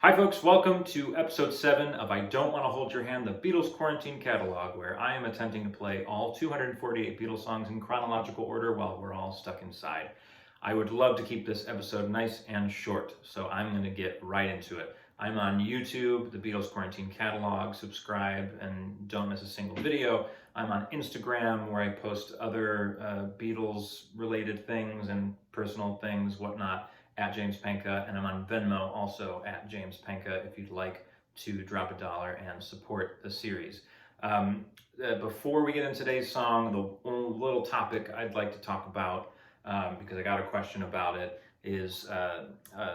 Hi folks, welcome to episode 7 of I Don't Want to Hold Your Hand, the Beatles Quarantine catalog, where I am attempting to play all 248 Beatles songs in chronological order while we're all stuck inside. I would love to keep this episode nice and short, so I'm going to get right into it. I'm on YouTube, the Beatles Quarantine catalog, subscribe and don't miss a single video. I'm on Instagram where I post other Beatles related things and personal things, whatnot, at James Penka, and I'm on Venmo also at James Penka if you'd like to drop $1 and support the series. Before we get into today's song, the little topic I'd like to talk about, because I got a question about it, is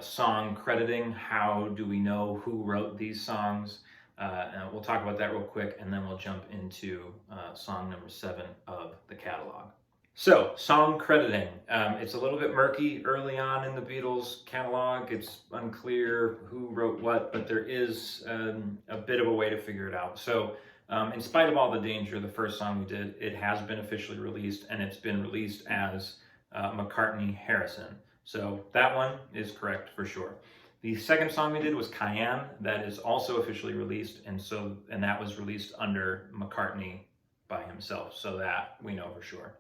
song crediting. How do we know who wrote these songs? And we'll talk about that real quick, and then we'll jump into song number 7 of the catalog. So, song crediting. It's a little bit murky early on in the Beatles catalog. It's unclear who wrote what, but there is a bit of a way to figure it out. So, in spite of all the danger, the first song we did, it has been officially released, and it's been released as McCartney-Harrison. So, that one is correct for sure. The second song we did was Cayenne. That is also officially released, and that was released under McCartney by himself. So that we know for sure.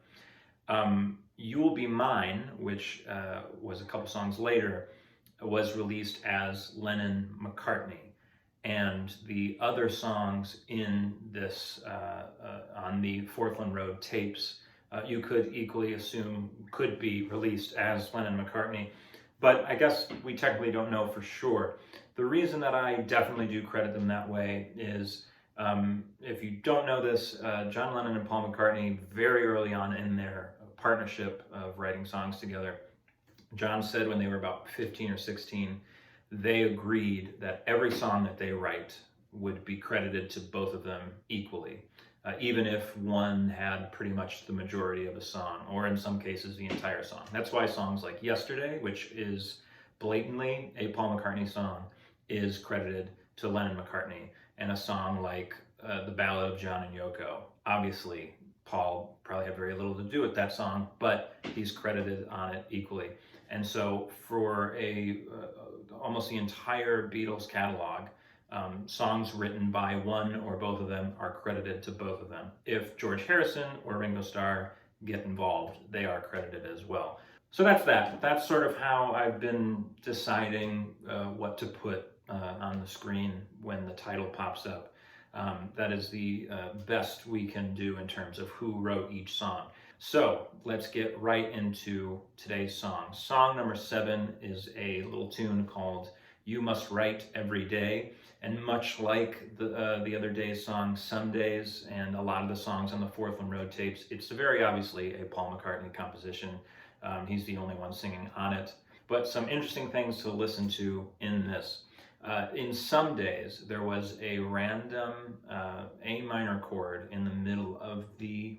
You Will Be Mine, which was a couple songs later, was released as Lennon-McCartney. And the other songs in this, on the Forthlin Road Tapes, you could equally assume could be released as Lennon-McCartney. But I guess we technically don't know for sure. The reason that I definitely do credit them that way is, if you don't know this, John Lennon and Paul McCartney, very early on in their partnership of writing songs together, John said when they were about 15 or 16, they agreed that every song that they write would be credited to both of them equally, even if one had pretty much the majority of a song, or in some cases the entire song. That's why songs like Yesterday, which is blatantly a Paul McCartney song, is credited to Lennon-McCartney, and a song like The Ballad of John and Yoko, obviously Paul probably had very little to do with that song, but he's credited on it equally. And so for almost the entire Beatles catalog, songs written by one or both of them are credited to both of them. If George Harrison or Ringo Starr get involved, they are credited as well. So that's that. That's sort of how I've been deciding what to put on the screen when the title pops up. That is the best we can do in terms of who wrote each song. So let's get right into today's song. Song number 7 is a little tune called You Must Write Every Day. And much like the other day's song, Some Days, and a lot of the songs on the Forthlin Road Tapes, it's very obviously a Paul McCartney composition. He's the only one singing on it. But some interesting things to listen to in this. In Some Days, there was a random A minor chord in the middle of the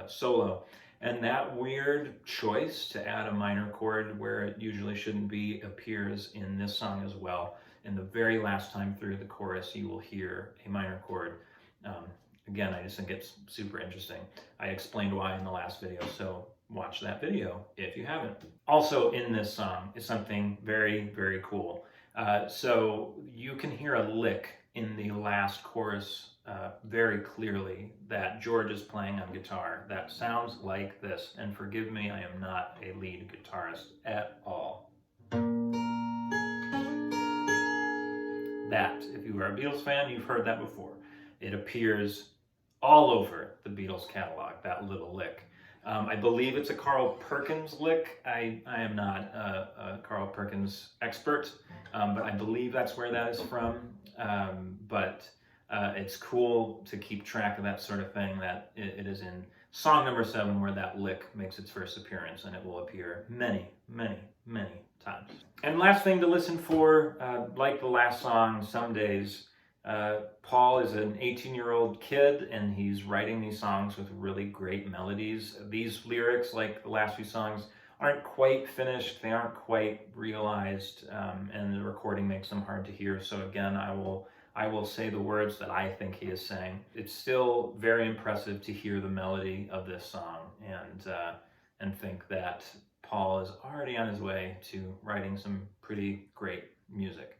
solo. And that weird choice to add a minor chord where it usually shouldn't be appears in this song as well. And the very last time through the chorus, you will hear a minor chord. Again, I just think it's super interesting. I explained why in the last video, so watch that video if you haven't. Also in this song is something very, very cool. So you can hear a lick in the last chorus very clearly that George is playing on guitar. That sounds like this, and forgive me, I am not a lead guitarist at all. That, if you are a Beatles fan, you've heard that before. It appears all over the Beatles catalog, that little lick. I believe it's a Carl Perkins lick. I am not a Carl Perkins expert, but I believe that's where that is from. But it's cool to keep track of that sort of thing, that it is in song number 7 where that lick makes its first appearance, and it will appear many, many, many times. And last thing to listen for, like the last song, Some Days, Paul is an 18-year-old kid, and he's writing these songs with really great melodies. These lyrics, like the last few songs, aren't quite finished, they aren't quite realized, and the recording makes them hard to hear. So again, I will say the words that I think he is saying. It's still very impressive to hear the melody of this song, and think that Paul is already on his way to writing some pretty great music.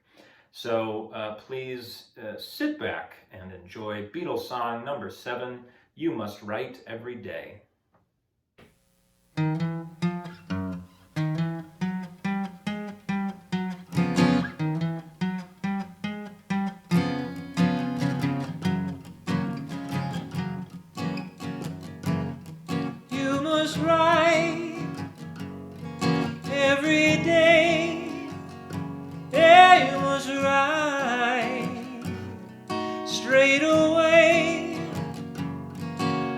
So please sit back and enjoy Beatles song number 7, You Must Write Every Day. You must write every day. Yeah, you must write straight away.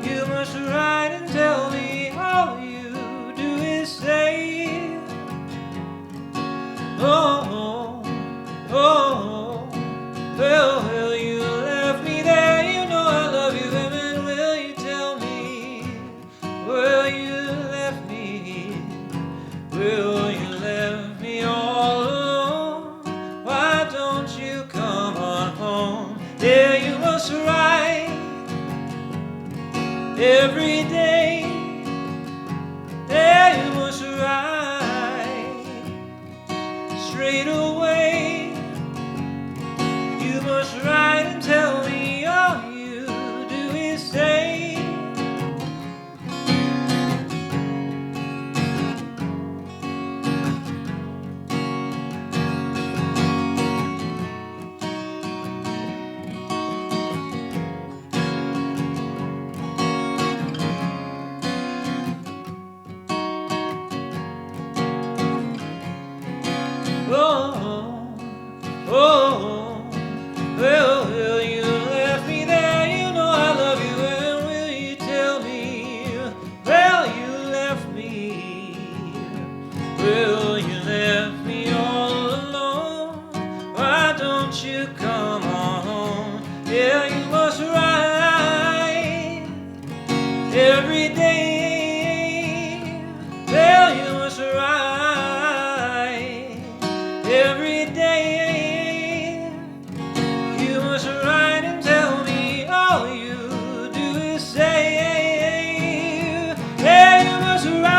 You must write and tell me all you do is say, oh, oh, well, you left me there. You know I love you, and will you tell me, well, you left me, well, you left me all alone. Why don't you come on home? Yeah, you must write every day. Yeah, you must write straight away. You must write and tell me all you do is say, oh, oh, well, you left me there. You know I love you, and will you tell me, well, you left me, well, you left me all alone. Why don't you come on home? Yeah, you must write every day. Well, you must write every day. You must write and tell me all you do is say, yeah, you must write.